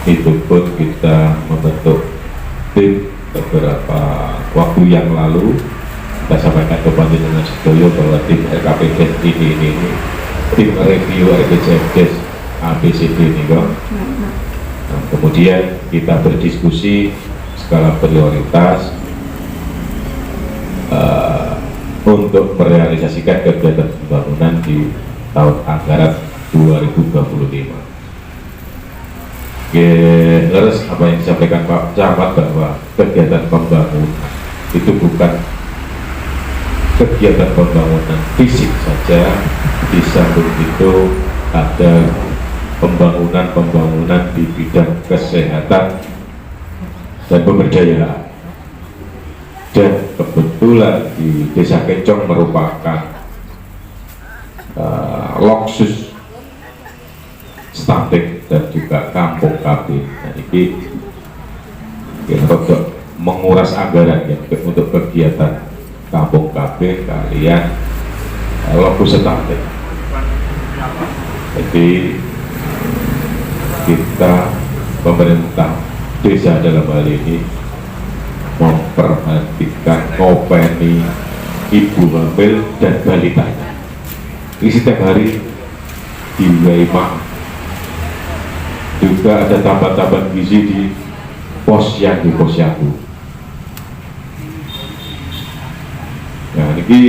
Itu pun kita membentuk tim beberapa waktu yang lalu. Kita sampaikan ke Panjenengan Sedoyo bahwa tim RKPDes ini tim review RPJMDes ABCD ini kok. Nah, kemudian kita berdiskusi skala prioritas untuk merealisasikan kegiatan pembangunan di tahun anggaran 2025. Terus apa yang disampaikan Pak Camat bahwa kegiatan pembangunan itu bukan kegiatan pembangunan fisik saja, di samping itu ada pembangunan di bidang kesehatan dan pemberdayaan. Dan kebetulan di Desa Kencong merupakan loksus stunting dan juga kampung KB. Nah, ini untuk menguras anggaran ya, untuk kegiatan kampung KB kalian lokus stunting. Jadi kita pemerintah desa dalam hal ini memperhatikan ngopeni ibu hamil dan balitanya. Ini setiap hari di Waimah juga ada tambahan-tambahan gizi di posyandu. Nah ini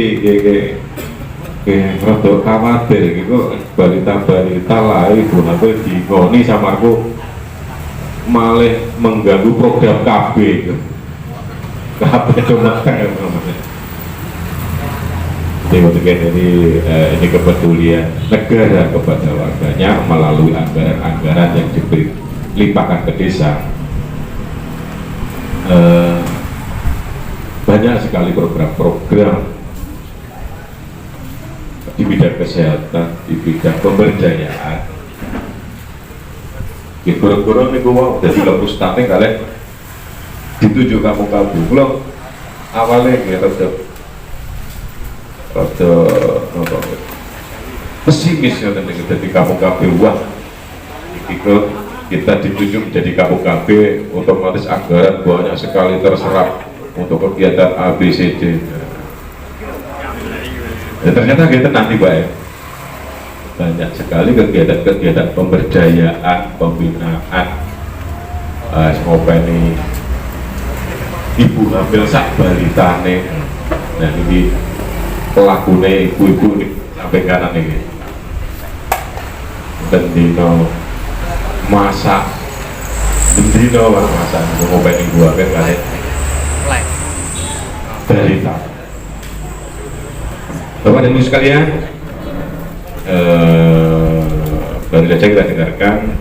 rada khawatir gitu, balita-balita lah ibu hamil digoni sama aku malah mengganggu program KB gitu. KB cuma ini kepedulian negara kepada warganya melalui anggaran-anggaran yang dilimpahkan ke desa. Banyak sekali program-program di bidang kesehatan, di bidang pemberdayaan. Di kurang-kurang ini gua udah dilapus stunting kalian dituju kamu belum awalnya gitu pesimis ya tadi di kampung KB. Wah kita dituju menjadi kampung KB, otomatis anggaran banyak sekali terserap untuk kegiatan ABCD. Ya, ternyata kita nanti baik banyak sekali kegiatan pemberdayaan, pembinaan, ngopeni ibu hamil sak balitane. Nah ini pelakunya ibu-ibu nih sampai kanan ini bendino masak ngopeni ibu hamil kalian balita. Bapak dan Ibu sekalian, baru saja kita dengarkan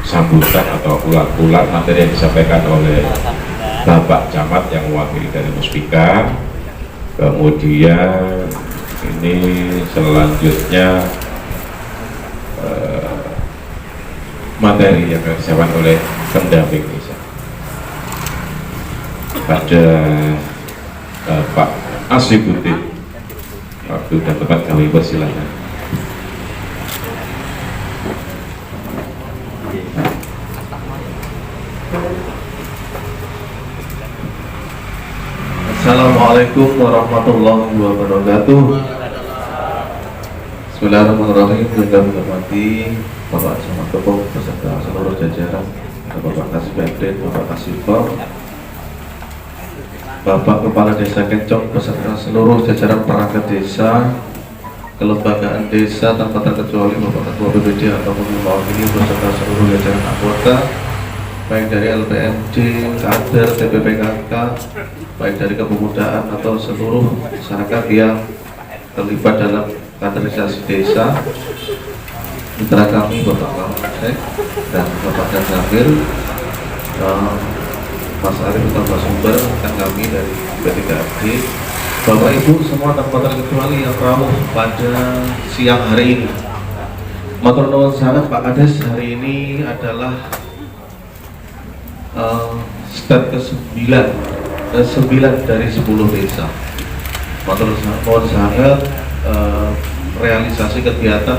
sambutan atau ulat-ulat materi yang disampaikan oleh Bapak Camat yang mewakili dari Muspika. Kemudian ini selanjutnya materi yang disampaikan oleh pendamping desa. Pada Pak Asibuddin, waktu dan tempat kami persilakan. Assalamualaikum warahmatullahi wabarakatuh. Bismillahirrahmanirrahim. Yang kami hormati Bapak Camat Kepong beserta seluruh jajaran, Bapak Kasih Pemdet, Bapak Kasih Pom, Bapak Kepala Desa Kencong beserta seluruh jajaran perangkat desa, kelembagaan desa tanpa terkecuali Bapak Ketua BPD ataupun mewakili beserta seluruh jajaran anggota, baik dari LPMD, kader, TPPKK, baik dari kepemudaan atau seluruh masyarakat yang terlibat dalam kaderisasi desa, mitra kami Bapak Kapolsek dan Bapak Kanzamil, Mas Arif Utama Sumber, dan kami dari P3AD, Bapak Ibu semua tanpa terkecuali yang rawuh pada siang hari ini. Matur nuwun sangat Pak Kades, hari ini adalah step ke-9 dari 10 desa. Matur nuwun sangat realisasi kegiatan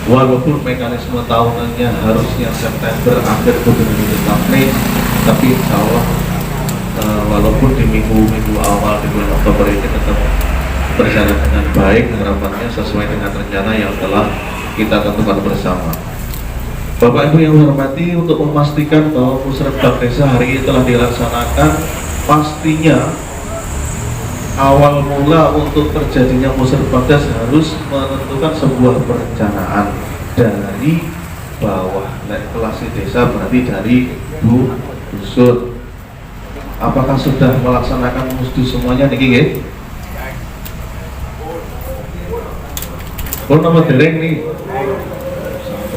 walaupun mekanisme tahunannya harusnya September akhir betul-betul Mei, tapi insya Allah walaupun di minggu-minggu awal di bulan Oktober ini tetap berjalan dengan baik, harapannya sesuai dengan rencana yang telah kita tentukan bersama. Bapak Ibu yang hormati, untuk memastikan bahwa Musrenbang Desa hari ini telah dilaksanakan, pastinya awal mula untuk terjadinya Musrenbang Desa harus menentukan sebuah perencanaan dari bawah, kelas desa berarti dari dusun. Apakah sudah melaksanakan musdu semuanya niki nggih? Oh, nama dereng nih.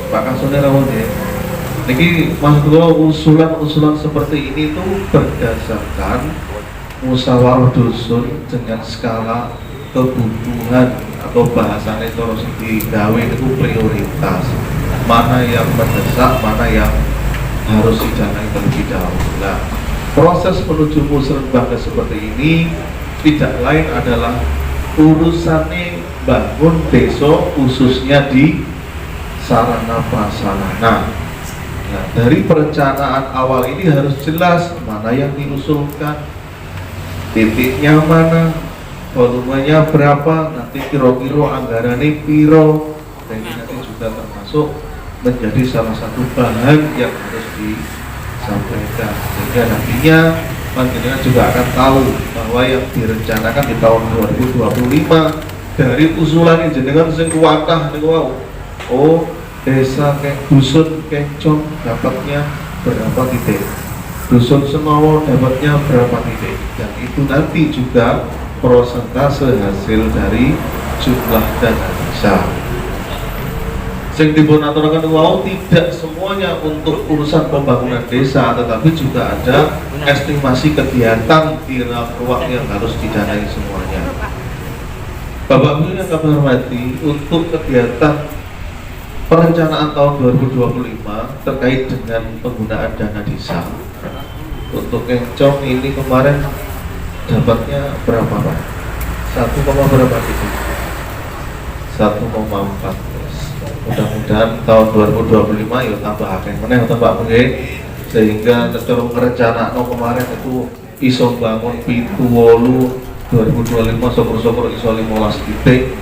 Pak Kasone rawon ya. Niki maksud gua usulan-usulan seperti ini tuh berdasarkan musyawarah dusun dengan skala kebutuhan atau bahasanya terus digawe itu prioritas. Mana yang mendesak, mana yang harus dijalani terlebih dahulu. Nah, proses menuju Musrenbang seperti ini tidak lain adalah urusannya bangun desa khususnya di sarana prasarana. Nah, dari perencanaan awal ini harus jelas mana yang diusulkan, titiknya mana, volumenya berapa, nanti kira-kira anggarannya piro, dan ini nanti juga termasuk menjadi salah satu bahan yang harus disampaikan, sehingga nantinya panjenengan juga akan tahu bahwa yang direncanakan di tahun 2025 dari usulan yang jenengan sing kuatah niku wau. Oh, desa dusun Kencong dapatnya berapa titik, dusun Senowo dapatnya berapa titik, dan itu nanti juga prosentase hasil dari jumlah dana desa. Sing dipun aturaken wau tidak semuanya untuk urusan pembangunan desa, tetapi juga ada estimasi kegiatan di ruang yang harus didanai semuanya. Bapak Ibu yang kami hormati, untuk kegiatan perencanaan tahun 2025 terkait dengan penggunaan dana desa untuk Kencong ini kemarin dapatnya berapa Pak? 1, berapa gitu? 1,4. Mudah-mudahan tahun 2025 ya tambah akeh meneh tambah nggih, sehingga secara ngerencana kemarin itu iso bangun pitu 8 2025 syukur-syukur iso 15 titik,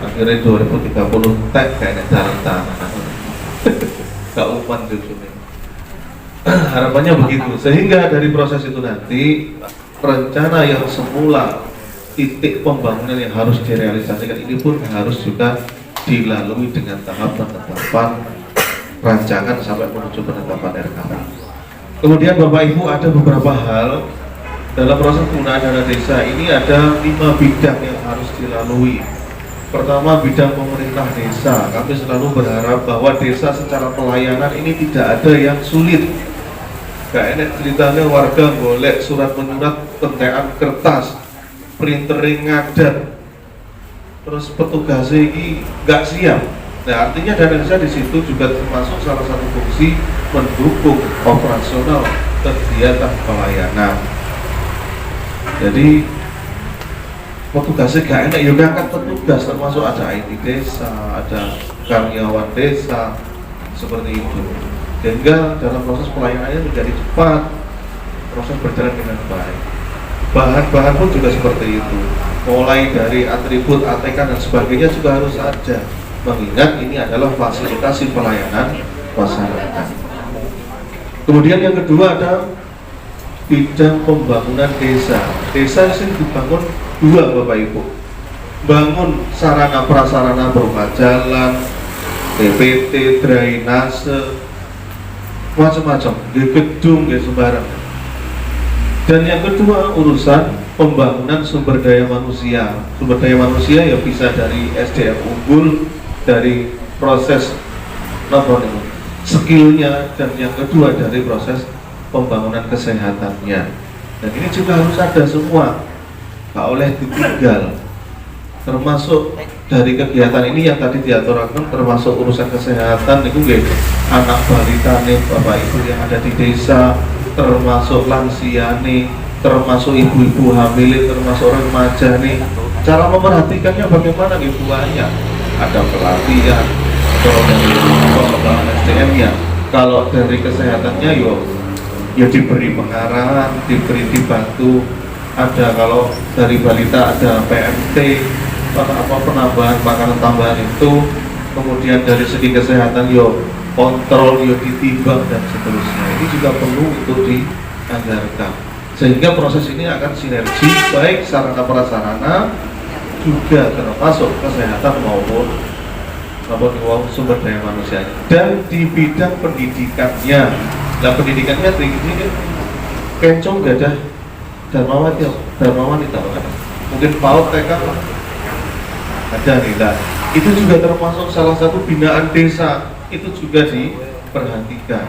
akhirnya 2030 tek kayak jalan tanah gak umpan gitu nih. Harapannya begitu, sehingga dari proses itu nanti rencana yang semula titik pembangunan yang harus direalisasikan ini pun harus juga dilalui dengan tahap penetapan rancangan sampai menuju penetapan RKP. Kemudian Bapak Ibu, ada beberapa hal dalam proses penggunaan dana desa ini, ada 5 bidang yang harus dilalui. Pertama, bidang pemerintah desa. Kami selalu berharap bahwa desa secara pelayanan ini tidak ada yang sulit. Gak enak ceritanya warga golek surat menyurat, kentekan kertas, printering ngadat, terus petugasnya ini gak siap. Nah, artinya dana desa di situ juga termasuk salah satu fungsi mendukung operasional kegiatan pelayanan. Jadi petugasnya gak enak, ya ngangkat petugas, termasuk ada IT desa, ada karyawan desa, seperti itu. Sehingga dalam proses pelayanannya menjadi cepat, proses berjalan dengan baik. Bahan-bahan pun juga seperti itu, mulai dari atribut, ATK dan sebagainya juga harus ada, mengingat ini adalah fasilitasi pelayanan masyarakat. Kemudian yang kedua ada bidang pembangunan desa. Desa ini dibangun 2 Bapak Ibu, bangun sarana prasarana berupa jalan, TPT, drainase, macam-macam, di gedung, di sembarang. Dan yang kedua urusan pembangunan sumber daya manusia. Sumber daya manusia ya bisa dari SDM unggul, dari proses skillnya, dan yang kedua dari proses pembangunan kesehatannya. Dan ini juga harus ada semua, gak oleh ditinggal. Termasuk dari kegiatan ini yang tadi diaturkan, termasuk urusan kesehatan itu nggih, anak balita nih Bapak Ibu yang ada di desa, termasuk lansia nih, termasuk ibu-ibu hamil, termasuk remaja nih. Cara memperhatikannya bagaimana nih? Banyak, ada pelatihan, kalau dari pengembangan SDM-nya. Kalau dari kesehatannya ya diberi pengarahan, diberi dibantu. Ada kalau dari balita ada PMT, apa penambahan makanan tambahan itu. Kemudian dari segi kesehatan kontrol, ditimbang dan seterusnya. Ini juga perlu untuk dianggarkan. Sehingga proses ini akan sinergi baik sarana prasarana juga termasuk kesehatan maupun sumber daya manusia. Dan di bidang pendidikannya, pendidikannya ini kencong gak ada Dharma Wanita mungkin PAUD TK ada nih lah. Itu juga termasuk salah satu binaan desa, itu juga diperhatikan.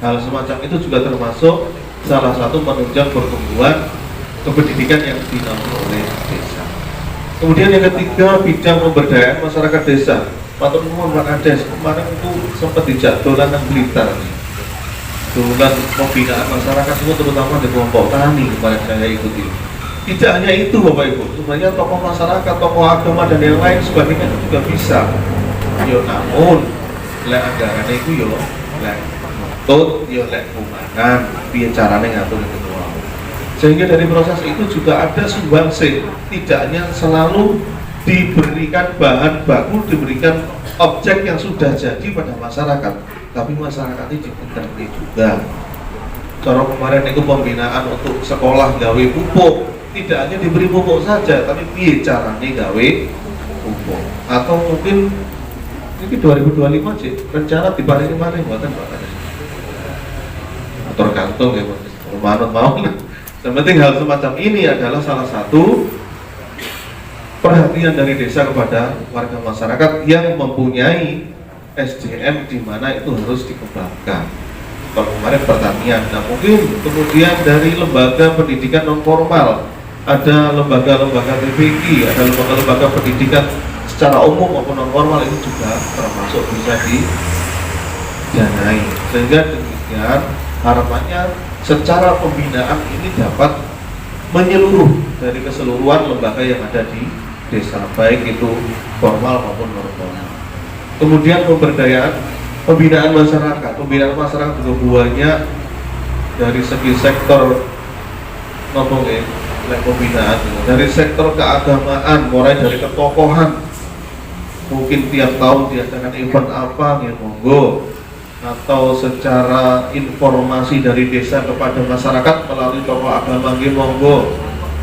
Hal semacam itu juga termasuk salah satu menunjang pertumbuhan kependidikan yang dinaungi oleh desa. Kemudian yang ketiga, bidang pemberdayaan masyarakat desa. Matur nuwun Pak Kades, kemarin itu sempat dijak dolanan Blitar nih. Dolan pembinaan masyarakat itu terutama di kelompok tani kemarin saya ikuti. Tidak hanya itu Bapak Ibu, sebenarnya tokoh masyarakat, tokoh agama dan yang lain sebagainya juga bisa. Namun lek anggaran itu lek nutut, lek kumangan, piye carane ngatur itu. Sehingga dari proses itu juga ada sumbangsih, tidak hanya selalu diberikan bahan baku, diberikan objek yang sudah jadi pada masyarakat, tapi masyarakat ini diberi juga. Cara kemarin itu pembinaan untuk sekolah gawe pupuk, tidak hanya diberi pupuk saja, tapi piye caranya gawe pupuk. Atau mungkin ini 2025 sih, rencana diparingi maring buatan Pak Kades. Tergantung ya, manut mau. Yang penting hal semacam ini adalah salah satu perhatian dari desa kepada warga masyarakat yang mempunyai SDM di mana itu harus dikembangkan. Kalau kemarin pertanian, nah mungkin kemudian dari lembaga pendidikan non formal, ada lembaga-lembaga TPQ, ada lembaga-lembaga pendidikan secara umum maupun non formal, itu juga termasuk bisa didanai. Sehingga demikian harapannya secara pembinaan ini dapat menyeluruh dari keseluruhan lembaga yang ada di desa, baik itu formal maupun non formal. Kemudian pembinaan masyarakat juga banyak dari segi sektor pembinaan, dari sektor keagamaan, mulai dari ketokohan, mungkin tiap tahun diadakan event apa ya monggo, atau secara informasi dari desa kepada masyarakat melalui tokoh agama nggih monggo,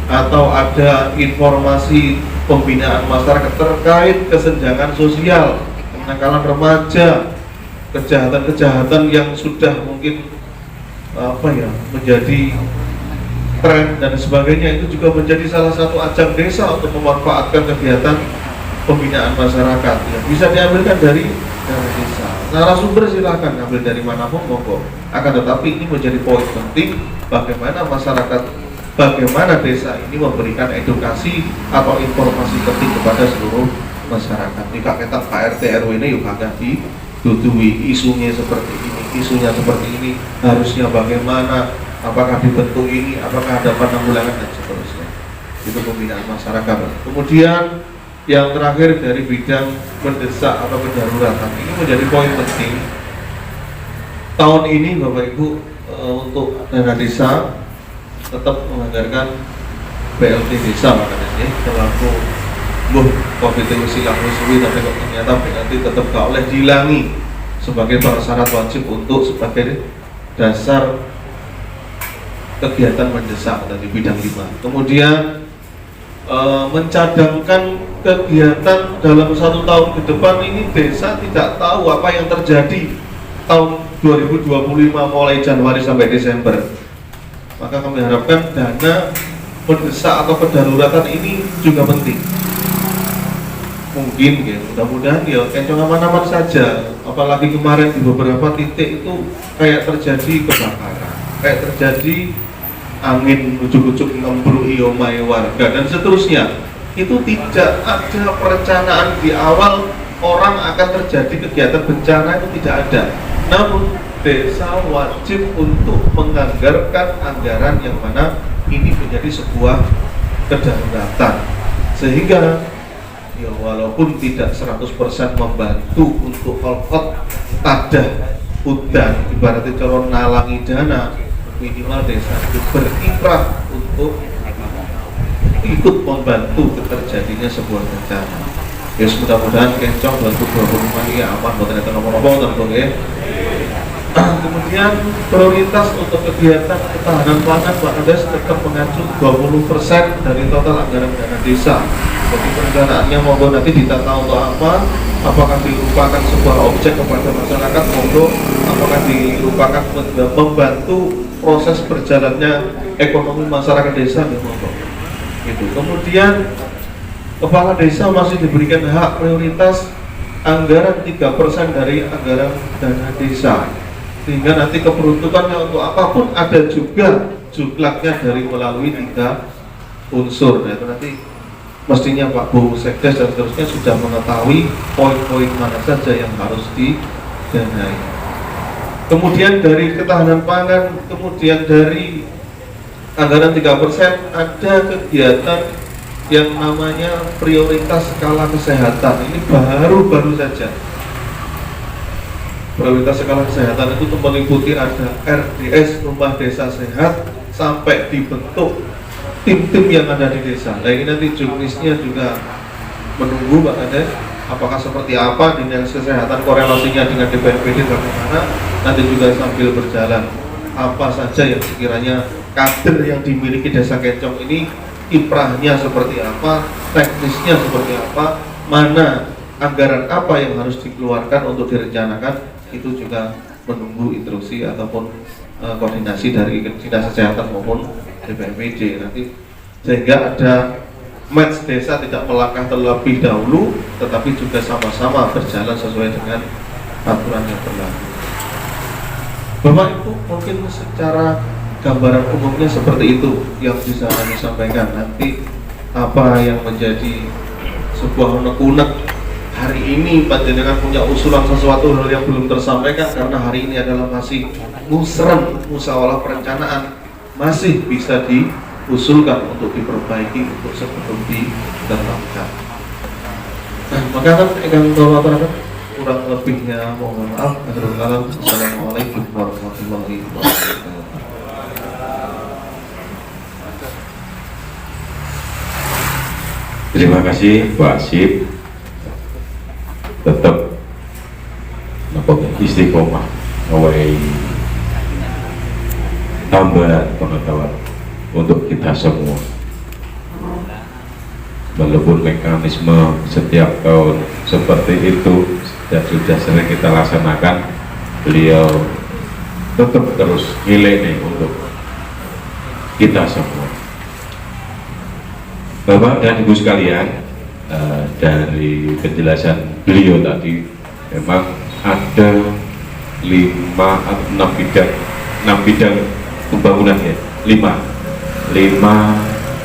atau ada informasi pembinaan masyarakat terkait kesenjangan sosial, kenakalan remaja, kejahatan-kejahatan yang sudah mungkin menjadi tren dan sebagainya, itu juga menjadi salah satu ajang desa untuk memanfaatkan kegiatan pembinaan masyarakat. Ya, bisa diambilkan dari desa. Narasumber silahkan ambil dari manapun monggo. Akan tetapi ini menjadi poin penting bagaimana masyarakat, bagaimana desa ini memberikan edukasi atau informasi penting kepada seluruh masyarakat. Jika kita Pak RT RW ini juga agak didudui isunya seperti ini, harusnya bagaimana, apakah dibentuk ini, apakah ada penanggulangan dan seterusnya. Itu pembinaan masyarakat. Kemudian yang terakhir dari bidang mendesak atau kedaruratan, ini menjadi poin penting. Tahun ini Bapak Ibu untuk dana desa tetap menganggarkan BLT desa makanya terlalu COVID silang suwi, tapi kok ternyata BLT tetap gak oleh dihilangi sebagai persyarat wajib untuk sebagai dasar kegiatan mendesak dari bidang 5. Kemudian mencadangkan kegiatan dalam 1 tahun ke depan ini, desa tidak tahu apa yang terjadi tahun 2025 mulai Januari sampai Desember. Maka kami harapkan dana mendesak atau kedaruratan ini juga penting. Mungkin ya, mudah-mudahan ya kencang aman-aman saja. Apalagi kemarin di beberapa titik itu kayak terjadi kebakaran, kayak terjadi angin ujuk-ujuk ngembrui omahe warga dan seterusnya. Itu tidak ada perencanaan di awal orang akan terjadi kegiatan bencana, itu tidak ada. Namun desa wajib untuk menganggarkan anggaran yang mana ini menjadi sebuah kedaruratan, sehingga ya walaupun tidak 100% membantu untuk all-out tadah udan ibaratnya calon nalangi dana, minimal desa itu berikrah untuk ikut membantu terjadinya sebuah bencana. Ya mudah-mudahan kencang bantu 25 ini aman buat ternyata nomor-nomor tentu ya. Kemudian prioritas untuk kegiatan ketahanan pangan Pak Kades tetap mengacu 20% dari total anggaran dana desa. Jadi perencanaannya monggo nanti ditata untuk apa? Apakah dilupakan sebuah objek kepada masyarakat monggo? Apakah dilupakan membantu proses berjalannya ekonomi masyarakat desa monggo? Gitu. Kemudian kepala desa masih diberikan hak prioritas anggaran 3% dari anggaran dana desa, sehingga nanti keperuntukannya untuk apapun ada juga juklaknya dari melalui 3 unsur. Nah itu nanti mestinya Pak Bu Sekdes dan seterusnya sudah mengetahui poin-poin mana saja yang harus didanai. Kemudian dari ketahanan pangan, kemudian dari anggaran 3% ada kegiatan yang namanya prioritas skala kesehatan. Ini baru saja. Prioritas skala kesehatan itu meliputi ada RDS Rumah Desa Sehat sampai dibentuk tim-tim yang ada di desa. Nah ini nanti juknisnya juga menunggu Pak Kades apakah seperti apa dinas kesehatan korelasinya dengan DPRPD bagaimana, nanti juga sambil berjalan apa saja yang sekiranya kader yang dimiliki Desa Kencong ini kiprahnya seperti apa, teknisnya seperti apa, mana anggaran apa yang harus dikeluarkan untuk direncanakan, itu juga menunggu instruksi ataupun koordinasi dari dinas kesehatan maupun DPRPD nanti, sehingga ada match desa tidak melangkah terlebih dahulu tetapi juga sama-sama berjalan sesuai dengan aturan yang berlaku. Bapak Ibu mungkin secara gambaran umumnya seperti itu yang bisa kami sampaikan. Nanti apa yang menjadi sebuah unek-unek hari ini panjenengan punya usulan sesuatu hal yang belum tersampaikan karena hari ini adalah masih musrem musyawarah perencanaan, masih bisa diusulkan untuk diperbaiki untuk sebelum ditetapkan. Nah, maka kan akan bawa kurang lebihnya mohon maaf. Assalamualaikum warahmatullahi wabarakatuh. Terima kasih Pak Asip, tetap istiqomah awai tambah pengetahuan untuk kita semua. Walaupun mekanisme setiap tahun seperti itu dan sudah sering kita laksanakan, beliau tetap terus nilai nih untuk kita semua. Bapak dan Ibu sekalian, dari penjelasan beliau tadi memang ada 6 bidang pembangunan ya, 5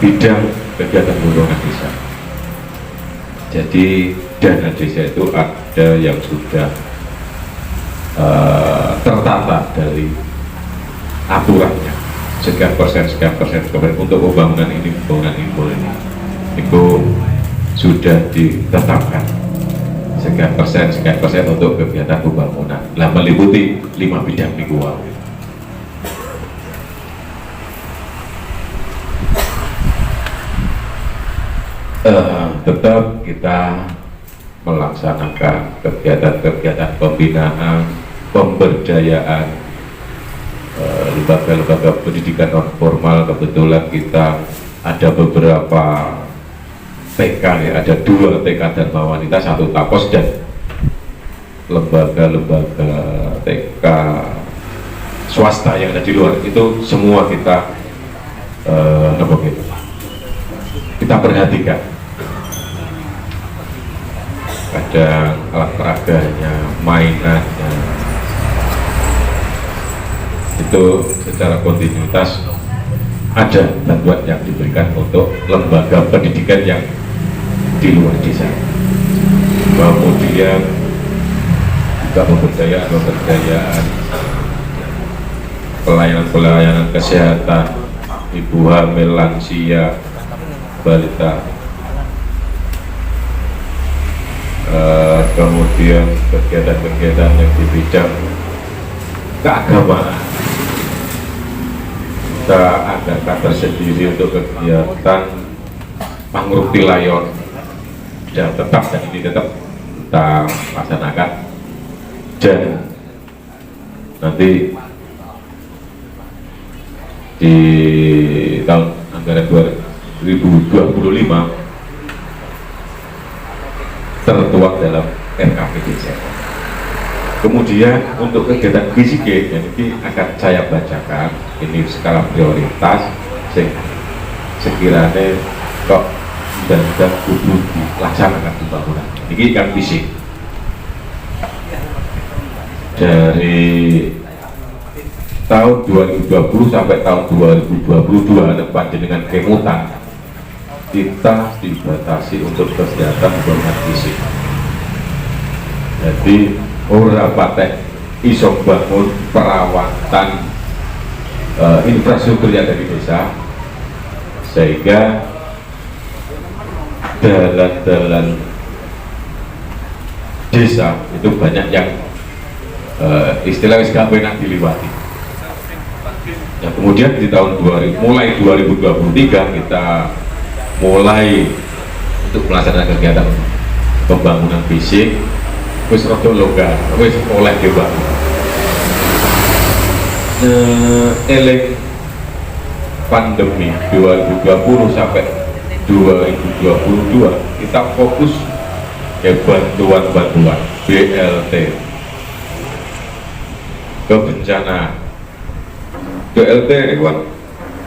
bidang kegiatan pembangunan desa. Jadi dana desa itu ada yang sudah tertata dari aturannya, sekian persen untuk pembangunan ini itu sudah ditetapkan sekian persen untuk kegiatan pembangunan. Lah meliputi 5 bidang minggu. Tetap kita melaksanakan kegiatan pembinaan, pemberdayaan lembaga-lembaga pendidikan non formal. Kebetulan kita ada beberapa TK ya, ada 2 TK Dharma Wanita, 1 Tapos, dan lembaga-lembaga TK swasta yang ada di luar itu semua kita kita perhatikan. Ada alat peraganya, mainannya, itu secara kontinuitas ada bantuan yang diberikan untuk lembaga pendidikan yang di luar desa. Kemudian juga pemberdayaan, pelayanan kesehatan, ibu hamil, lansia, balita, kemudian kegiatan-kegiatan yang di bidang keagamaan. Kita adakan tersendiri untuk kegiatan mangrove tilayon, dan ini tetap kita laksanakan. Dan nanti di tahun anggaran 2025 tertuang dalam RKPD. Kemudian untuk kegiatan fisik ini akan saya bacakan, ini skala prioritas sekiranya kok dan kudu dilaksanakan pembangunan. Ini kan fisik dari tahun 2020 sampai tahun 2022 depan dengan kemutan kita dibatasi untuk kegiatan pembangunan fisik. Jadi ora patek iso bangun perawatan infrastruktur yang ada di desa, sehingga jalan-jalan desa itu banyak yang istilahnya gak enak diliwati. Nah, kemudian di tahun mulai 2023 kita mulai untuk melaksanakan kegiatan pembangunan fisik wis rada longgar, wis oleh dibangun. Eling pandemi 2020 sampai 2022 kita fokus ke bantuan-bantuan BLT, kebencanaan. BLT ini kan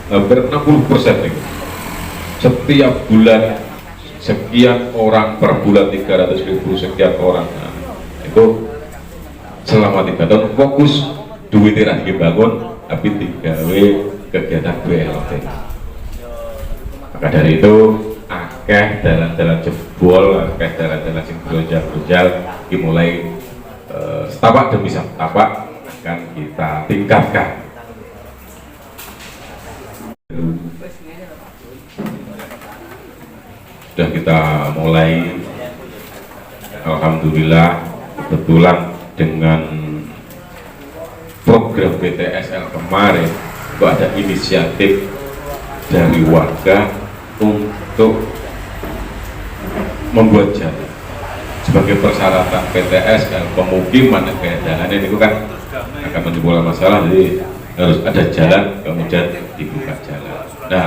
hampir 60% nih. Setiap bulan sekian orang per bulan, 300.000 sekian orang. Nah, itu selama 3 tahun fokus duit tidak dibangun, tapi digawe kegiatan BLT. Maka dari itu akeh jalan-jalan jebol, akeh jalan-jalan sing berjal-berjal dimulai setapak demi setapak akan kita tingkatkan. Sudah kita mulai, alhamdulillah, kebetulan dengan program BTSL kemarin itu ada inisiatif dari warga untuk membuat jalan sebagai persyaratan PTSL pemukiman kayak jalan ini itu kan akan menimbulkan masalah, jadi harus ada jalan kemudian dibuka jalan. Nah,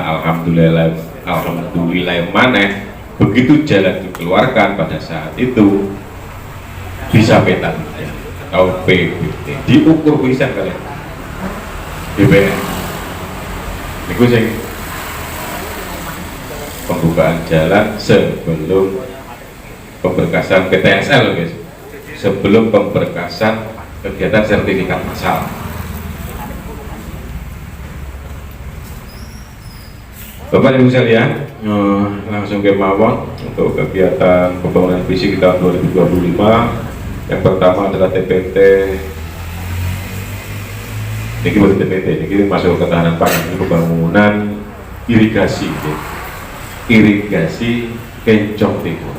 alhamdulillah maneh begitu jalan dikeluarkan pada saat itu bisa peta atau PBT diukur bisa kalian BPN itu sing pembukaan jalan sebelum pemberkasan PTSL guys, sebelum pemberkasan kegiatan sertifikat massal. Bapak Ibu sekalian, langsung ke mawon untuk kegiatan pembangunan fisik di tahun 2025. Yang pertama adalah TPT. Ini buat TPT, ini masuk ketahanan pangan, ini pembangunan irigasi, irigasi Kencong Timur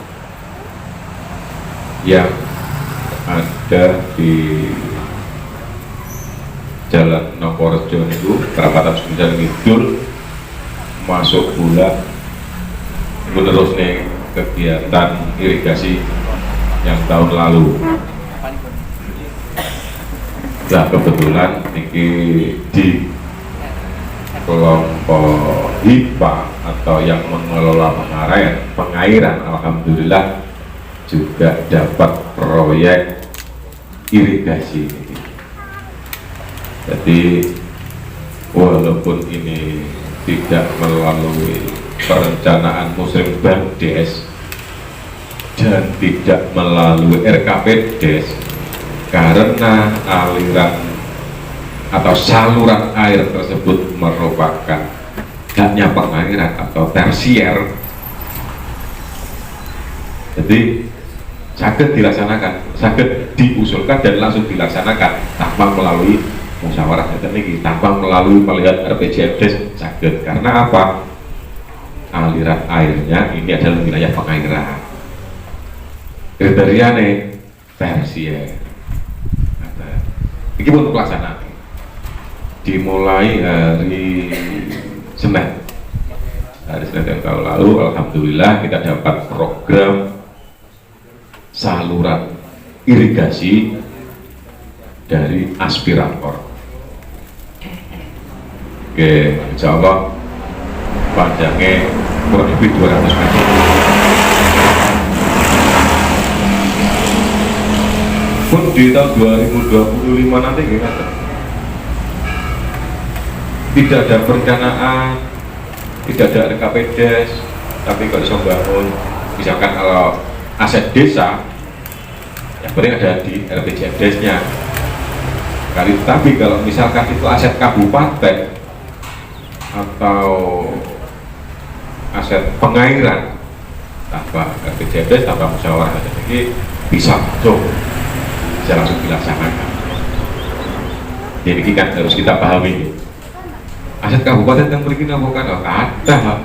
yang ada di Jalan Nokorejo itu, perapatan Sumber Kidul, masuk bulan menerus nih kegiatan irigasi yang tahun lalu. Nah, kebetulan ini di kelompok HIPA atau yang mengelola pengairan alhamdulillah juga dapat proyek irigasi ini. Jadi walaupun ini tidak melalui perencanaan Muslim Bangdes dan tidak melalui RKPD, karena aliran atau saluran air tersebut merupakan haknya pengairan atau tersier, jadi sakit dilaksanakan, sakit diusulkan dan langsung dilaksanakan tanpa melalui musyawarah ini, tanpa melalui melihat RPJMD sakit. Karena apa? Aliran airnya ini adalah wilayah pengairan. kriteria nih tersier. Ini untuk pelaksanaan dimulai hari Senin yang lalu. Alhamdulillah kita dapat program saluran irigasi dari aspirator. Oke, insya Allah panjangnya kurang lebih 200 meter. Pun di tahun 2025 nanti gimana? Tidak ada perencanaan, tidak ada RKPDes, tapi kalau bisa bangun, misalkan kalau aset desa, yang penting ada di RPJMDes-nya. Tapi kalau misalkan itu aset kabupaten atau aset pengairan, tanpa RPJMDes, tanpa musyawarah, jadi bisa langsung dilaksanakan. Jadi kan harus kita pahami. Aset kabupaten yang beri kita bukan ada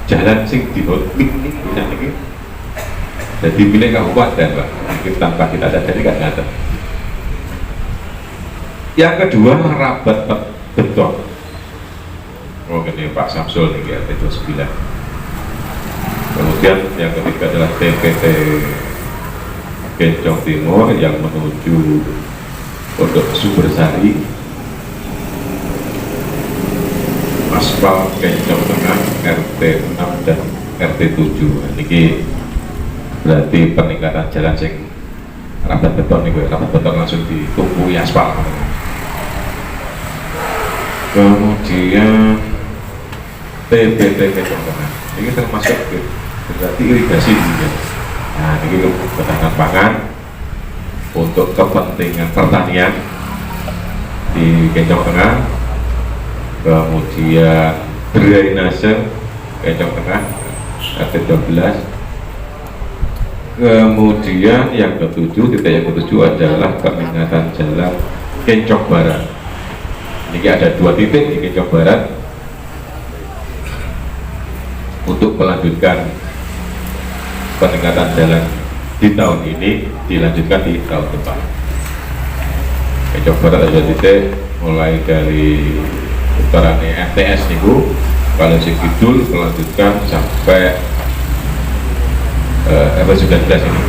jalan sing dihotmik ini, jadi milik kabupaten, Pak. Mungkin tanpa kita sadari kan ada. Yang kedua, rabat beton. Oh, ini Pak Samsul nih, RT 29. Kemudian yang ketiga adalah TPT Kencong Timur yang menuju Pondok Sumbersari, aspal Kencong Tengah RT 6 dan RT 7. Ini berarti peningkatan jalan sing rabat beton nih, rabat beton langsung ditumpuki aspal. Kemudian TPT Kencong Tengah ini termasuk berarti irigasi juga. Nah, ini ketahanan pangan untuk kepentingan pertanian di Kencong Tengah. Kemudian drainase Kencong Tengah RT 12. Kemudian yang ketujuh, titik yang ketujuh adalah peningkatan jalan Kencong Barat. Ini ada 2 titik di Kencong Barat untuk melanjutkan peningkatan jalan di tahun ini, dilanjutkan di tahun depan. Kencong Barat ada titik mulai dari utara FTS niku Palembang Kidul, melanjutkan sampai RW 19 ini.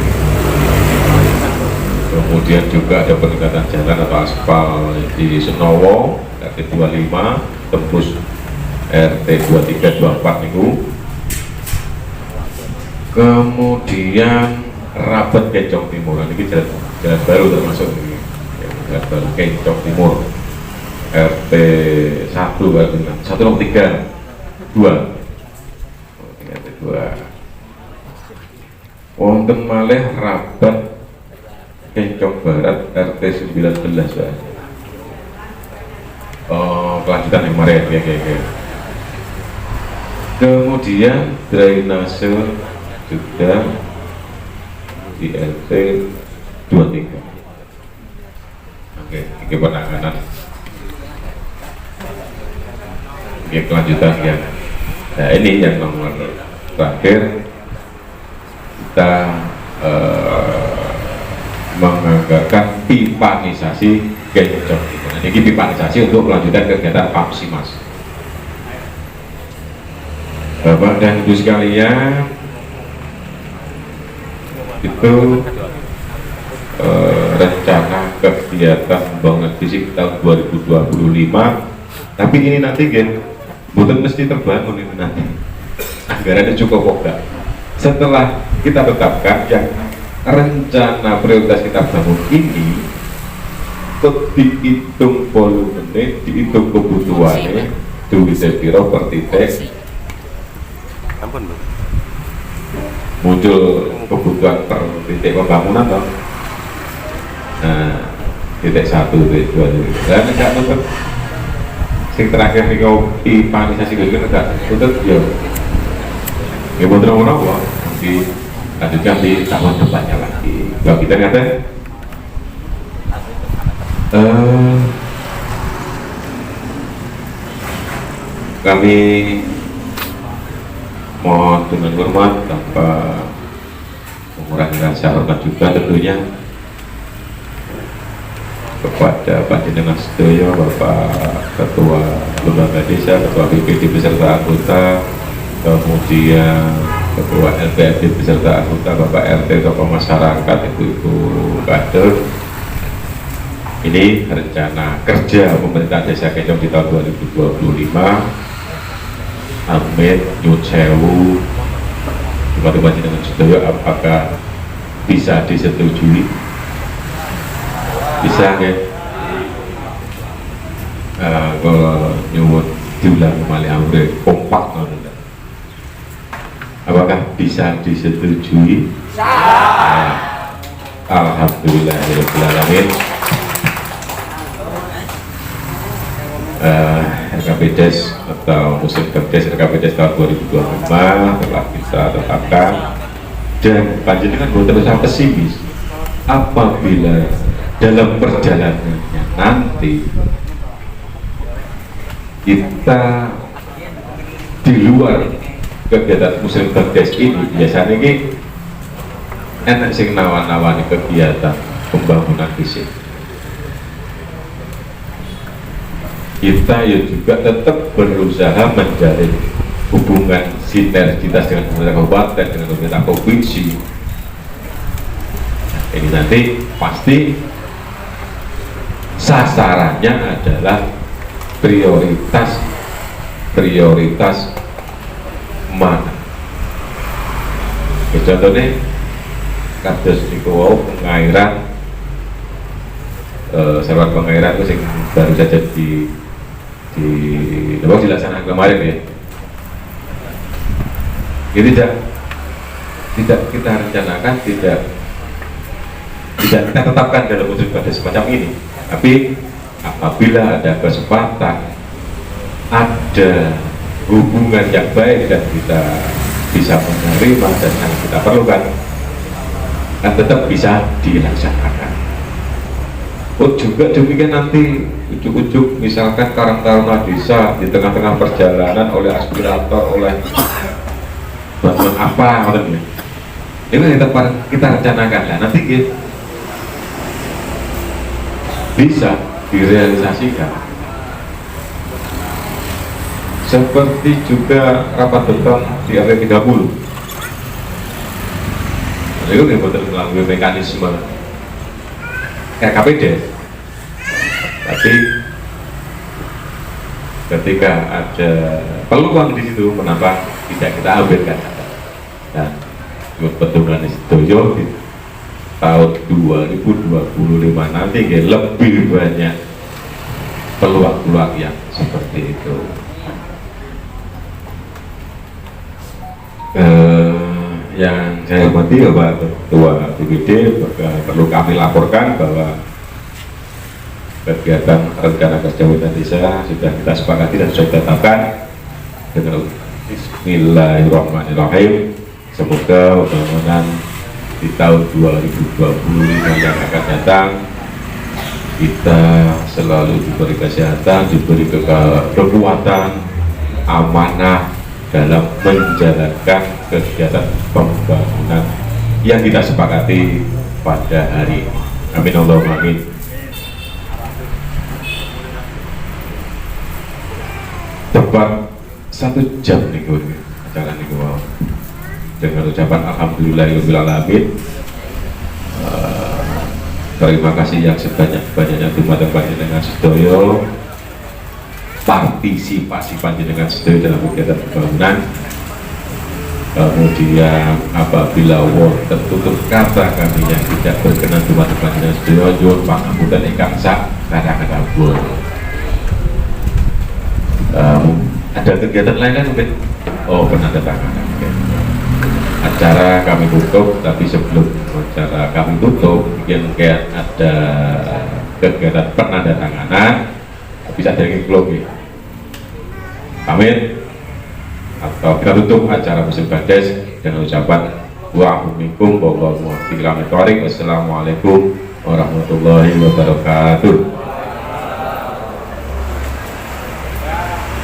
Kemudian juga ada peningkatan jalan atau aspal di Senowo RT 25 tembus RT 23 24 niku. Kemudian rabat Kencong Timur, ini jalan baru termasuk ini, jalan baru Kencong Timur RT 1 1 nomor 3 2 wonten malih rabat Kencong Barat RT 19, Pak. Kelanjutan yang kemarin ya. Kemudian drainase juga di RT 23. Oke, ini penanganan. Oke, kelanjutan ya. Nah, ini yang nomor terakhir, kita menganggarkan pipanisasi Kencong. Nah, ini pipanisasi untuk melanjutkan kegiatan Papsimas. Bapak dan Ibu sekalian, itu rencana kegiatan pembangunan fisik tahun 2025. Tapi ini nanti bukan mesti terbangun ini nanti. Anggarannya cukup kok enggak. Setelah kita tetapkan yang rencana prioritas kita bangun ini, dihitung volumenya, dihitung kebutuhannya, duitnya piro per titik, muncul kebutuhan per titik pembangunan toh. Nah, titik 1, titik 2, dan enggak tutup. Yang terakhir nih pipanisasi gue enggak tutup ya. Ya betul apa? Dilanjutkan di tahun depannya lagi. Kalau kita nyata kami mohon dengan hormat tanpa mengurangi rasa hormat juga tentunya kepada panjenengan sedaya, Bapak Ketua Lembaga Desa, Ketua BPD beserta anggota, kemudian Ketua LPRD beserta anggota, Bapak RT, tokoh masyarakat, ibu-ibu kader. Ini rencana kerja pemerintah Desa Kencong di tahun 2025. Amin, nyun sewu, kepada panjenengan sedaya, apakah bisa disetujui? Bisa ya? Kalau nyuwun diulang kembali ambil kompak, apakah bisa disetujui? Alhamdulillahirobbilalamin. RKPDes atau Musim Kerdes RKPDes tahun 2025 telah kita tetapkan, dan panjenengan boleh terus pesimis apabila dalam perjalanannya nanti kita di luar kegiatan Musim Kerdes ini, biasanya ini enak sing nawan-nawani kegiatan pembangunan fisik. Kita ya juga tetap berusaha menjalin hubungan sinergitas dengan pemerintah kabupaten, dengan pemerintah provinsi. Ini nanti pasti sasarannya adalah prioritas mana. Contohnya kados niku pengairan, saluran pengairan itu yang baru saja dilaksanakan kemarin ya. Ini tidak kita rencanakan, tidak kita tetapkan dalam wujud pada semacam ini. Tapi apabila ada kesempatan, ada hubungan yang baik dan kita bisa menerima dan yang kita perlukan, kan tetap bisa dilaksanakan. Oh, juga demikian nanti ujuk-ujuk misalkan Karang Taruna Desa di tengah-tengah perjalanan oleh aspirator, oleh bantuan apa maksudnya, ini kita rencanakan ya, nanti gitu bisa direalisasikan. Seperti juga rapat beton di RW 30 itu yang betul melalui mekanisme RKPD, tapi ketika ada peluang di situ, kenapa tidak kita ambilkan? Dan betul-betul setuju di tahun 2025 nanti lebih banyak peluang-peluang yang seperti itu. Yang saya hormati Bapak Ketua BPD, perlu kami laporkan bahwa kegiatan rencana kerja pemerintah desa sudah kita sepakati dan sudah ditetapkan dengan Bismillahirrahmanirrahim. Semoga pembangunan di tahun 2025 yang akan datang kita selalu diberi kesehatan, diberi kekuatan, amanah dalam menjalankan kegiatan pembangunan yang kita sepakati pada hari ini. Amin Allahumma amin. Tepat 1 jam nih acara nih dengan ucapan alhamdulillahirobbilalamin. Terima kasih yang sebanyak-banyaknya dumateng panjenengan sedaya, partisipasi panjenengan sedaya dalam kegiatan pembangunan. Kemudian apabila tertutur kata kami yang tidak berkenan dumateng panjenengan sedaya, nyuwun pangapunten ingkang sak kadang-kadang. Ada kegiatan lain kan mungkin? Oh, penandatanganan. Acara kami tutup, tapi sebelum acara kami tutup mungkin ada kegiatan penandatanganan, bisa dari vlog. Amin. Atau kita tutup acara Musim Kerdes dengan ucapan Wassalamualaikum warahmatullahi wabarakatuh.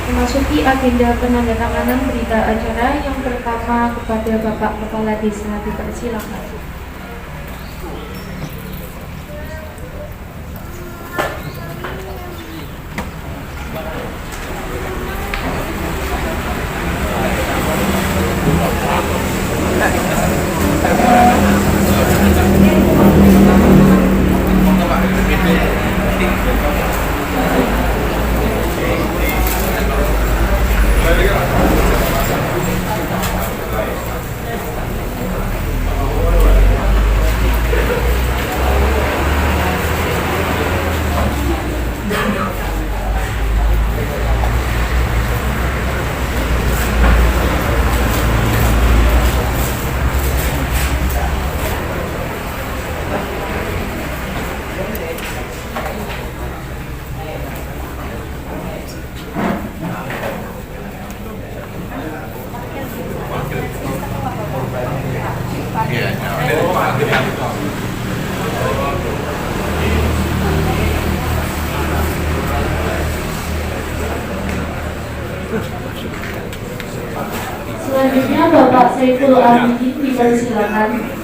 Memasuki agenda penandatanganan berita acara yang pertama kepada Bapak Kepala Desa, dipersilakan. Saiful Abidin dipersilakan.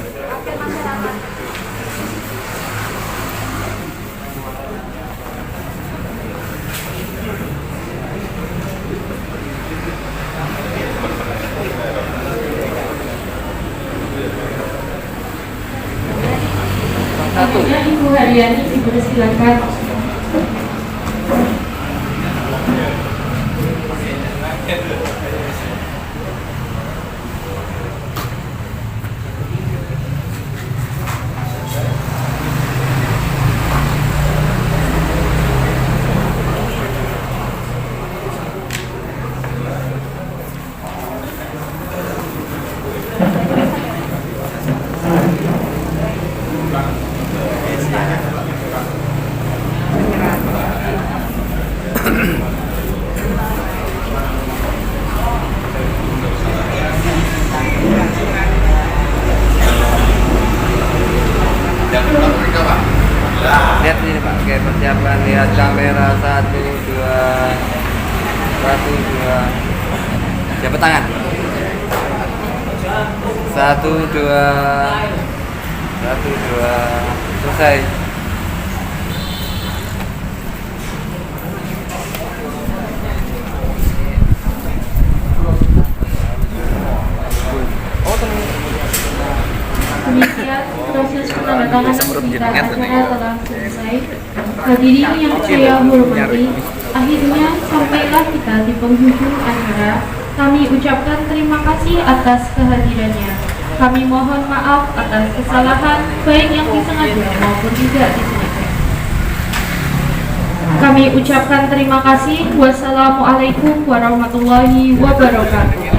Selanjutnya Ibu Haryani dipersilakan. Lihat ini Pak, kayak persiapan, lihat kamera 1, 2, 1, 2. Jabat tangan. 1, 2, 1, 2. Selesai. Demikian proses penandatanganan berita acara telah selesai. Hadirin yang saya hormati, akhirnya sampailah kita di penghujung acara. Kami ucapkan terima kasih atas kehadirannya. Kami mohon maaf atas kesalahan, baik yang disengaja maupun tidak disengaja. Kami ucapkan terima kasih. Wassalamualaikum warahmatullahi wabarakatuh.